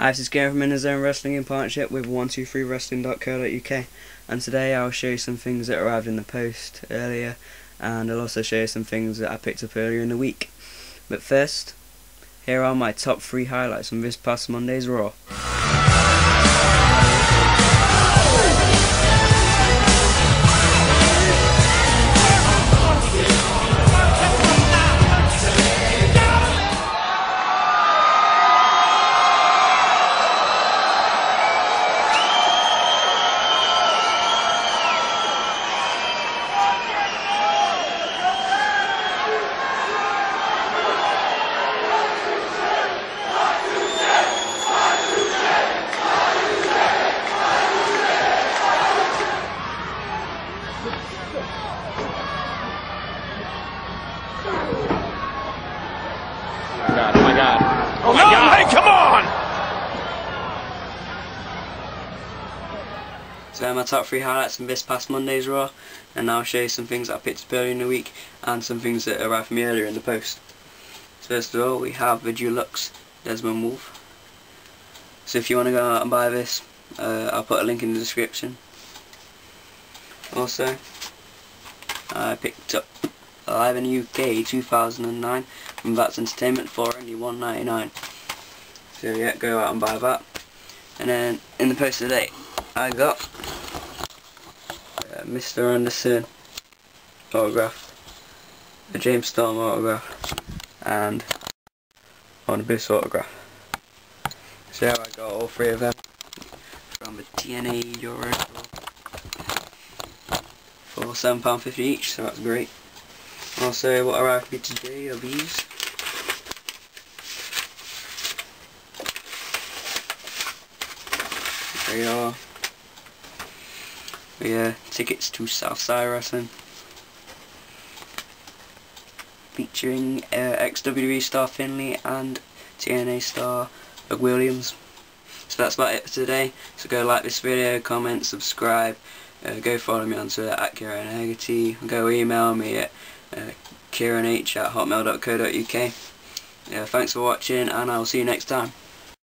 Hi, this is Gary from InnerZone Wrestling in partnership with 123wrestling.co.uk, and today I'll show you some things that arrived in the post earlier, and I'll also show you some things that I picked up earlier in the week. But first, here are my top 3 highlights from this past Monday's Raw. Oh my God. Oh my God. Hey, come on! So my top 3 highlights from this past Monday's Raw, and now I'll show you some things that I picked up earlier in the week and some things that arrived from me earlier in the post. So first of all, we have the Deluxe Desmond Wolfe. So if you want to go out and buy this, I'll put a link in the description. Also, I picked up Live in UK 2009 from Vats Entertainment for only $1.99. So yeah, go out and buy that. And then in the post today, I got Mr. Anderson autograph, a James Storm autograph, and On Abyss autograph. So yeah, I got all 3 of them from the TNA Euro for £7.50 each, so that's great. Also, what arrived for me today are these. There you are. Tickets to Southside Wrestling, featuring ex-WWE star Finlay and TNA star Doug Williams. So that's about it for today. So go like this video, comment, subscribe, go follow me on Twitter at Kieran Hegarty, go email me at kieranh@hotmail.co.uk. Thanks for watching, and I'll see you next time.